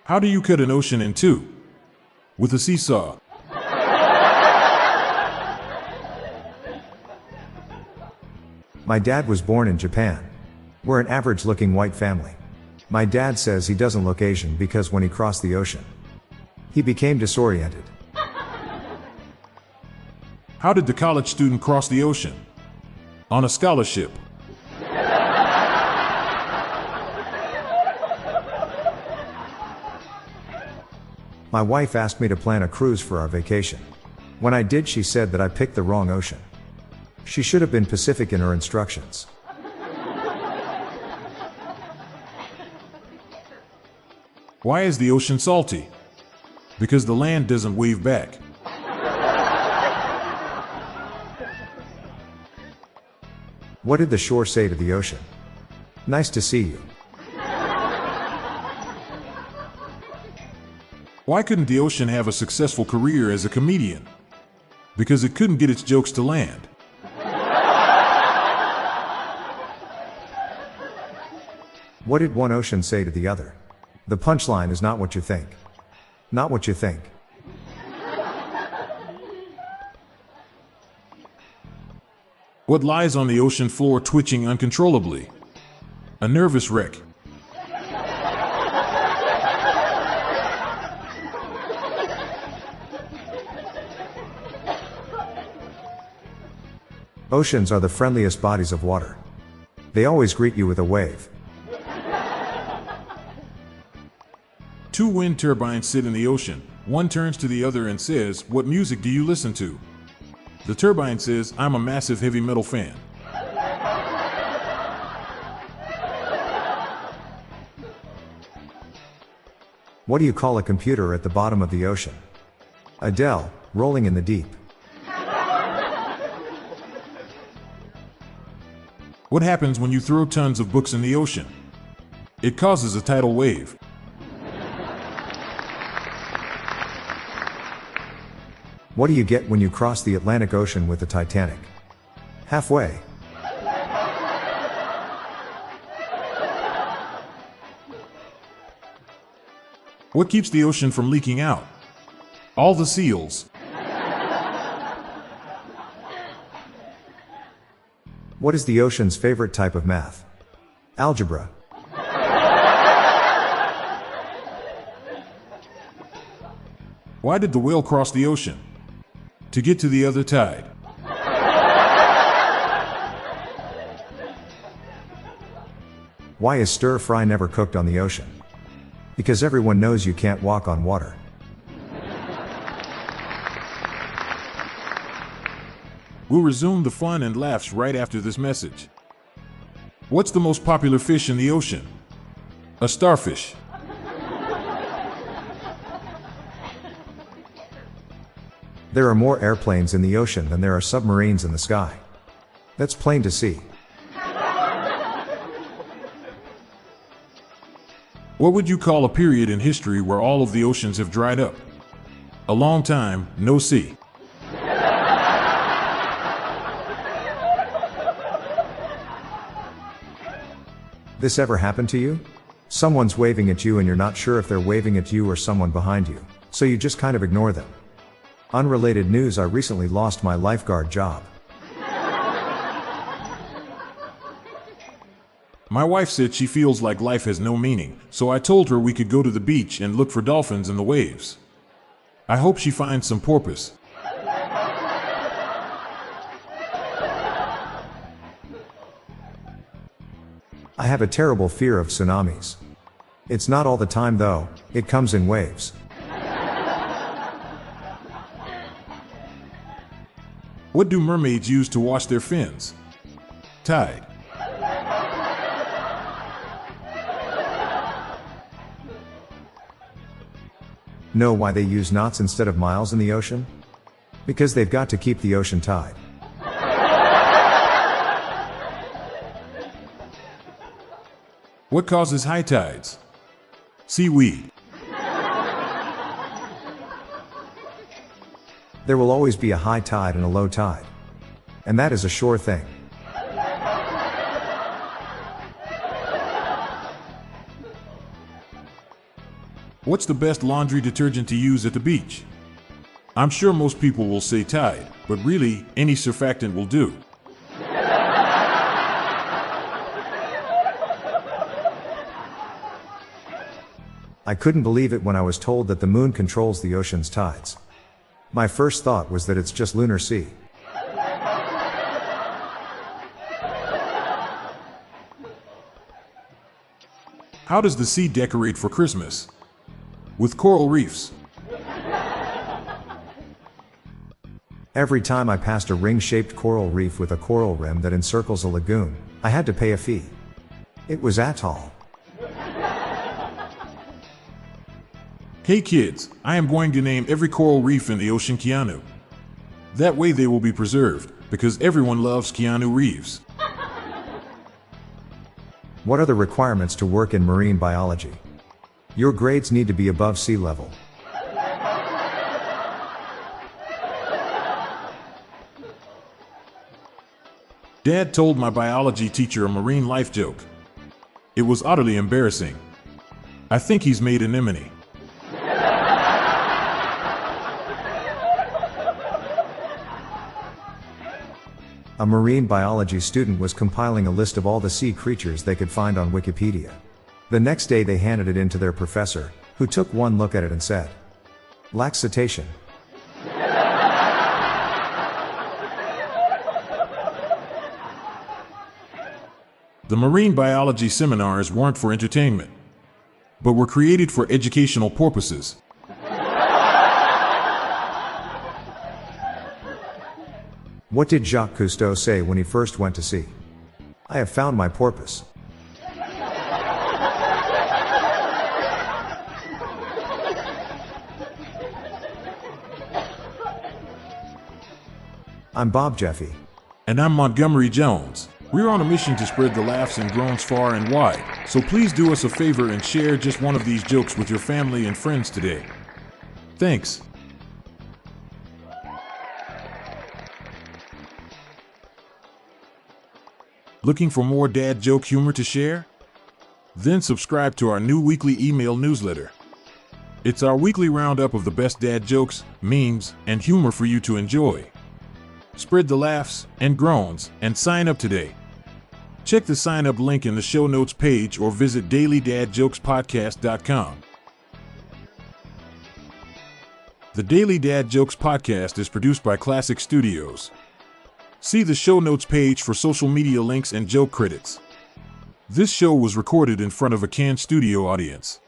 How do you cut an ocean in two? With a seesaw. My dad was born in Japan. We're an average-looking white family. My dad says he doesn't look Asian because when he crossed the ocean, he became disoriented. How did the college student cross the ocean? On a scholarship. My wife asked me to plan a cruise for our vacation. When I did, she said that I picked the wrong ocean. She should have been Pacific in her instructions. Why is the ocean salty? Because the land doesn't wave back. What did the shore say to the ocean? Nice to see you. Why couldn't the ocean have a successful career as a comedian? Because it couldn't get its jokes to land. What did one ocean say to the other? The punchline is not what you think. Not what you think. What lies on the ocean floor twitching uncontrollably? A nervous wreck. Oceans are the friendliest bodies of water. They always greet you with a wave. Two wind turbines sit in the ocean. One turns to the other and says, "What music do you listen to?" The turbine says, "I'm a massive heavy metal fan." What do you call a computer at the bottom of the ocean? A Dell, rolling in the deep. What happens when you throw tons of books in the ocean? It causes a tidal wave. What do you get when you cross the Atlantic Ocean with the Titanic? Halfway. What keeps the ocean from leaking out? All the seals. What is the ocean's favorite type of math? Algebra. Why did the whale cross the ocean? To get to the other tide. Why is stir fry never cooked on the ocean? Because everyone knows you can't walk on water. We'll resume the fun and laughs right after this message. What's the most popular fish in the ocean? A starfish. There are more airplanes in the ocean than there are submarines in the sky. That's plain to see. What would you call a period in history where all of the oceans have dried up? A long time, no sea. This ever happened to you? Someone's waving at you and you're not sure if they're waving at you or someone behind you, so you just kind of ignore them. Unrelated news: I recently lost my lifeguard job. My wife said she feels like life has no meaning, so I told her we could go to the beach and look for dolphins in the waves. I hope she finds some porpoise. I have a terrible fear of tsunamis. It's not all the time though, it comes in waves. What do mermaids use to wash their fins? Tide. Know why they use knots instead of miles in the ocean? Because they've got to keep the ocean tide. What causes high tides? Seaweed. There will always be a high tide and a low tide. And that is a sure thing. What's the best laundry detergent to use at the beach? I'm sure most people will say Tide, but really, any surfactant will do. I couldn't believe it when I was told that the moon controls the ocean's tides. My first thought was that it's just lunar sea. How does the sea decorate for Christmas? With coral reefs. Every time I passed a ring-shaped coral reef with a coral rim that encircles a lagoon, I had to pay a fee. It was atoll. Hey kids, I am going to name every coral reef in the ocean Keanu. That way they will be preserved, because everyone loves Keanu Reeves. What are the requirements to work in marine biology? Your grades need to be above sea level. Dad told my biology teacher a marine life joke. It was utterly embarrassing. I think he's made anemone. A marine biology student was compiling a list of all the sea creatures they could find on Wikipedia. The next day they handed it in to their professor, who took one look at it and said, "Lacks citation." The marine biology seminars weren't for entertainment, but were created for educational purposes. What did Jacques Cousteau say when he first went to sea? "I have found my porpoise." I'm Bob Jeffy. And I'm Montgomery Jones. We're on a mission to spread the laughs and groans far and wide, so please do us a favor and share just one of these jokes with your family and friends today. Thanks. Looking for more dad joke humor to share? Then subscribe to our new weekly email newsletter. It's our weekly roundup of the best dad jokes, memes, and humor for you to enjoy. Spread the laughs and groans and sign up today. Check the sign up link in the show notes page or visit dailydadjokespodcast.com. The Daily Dad Jokes Podcast is produced by Classic Studios. See the show notes page for social media links and joke credits. This show was recorded in front of a canned studio audience.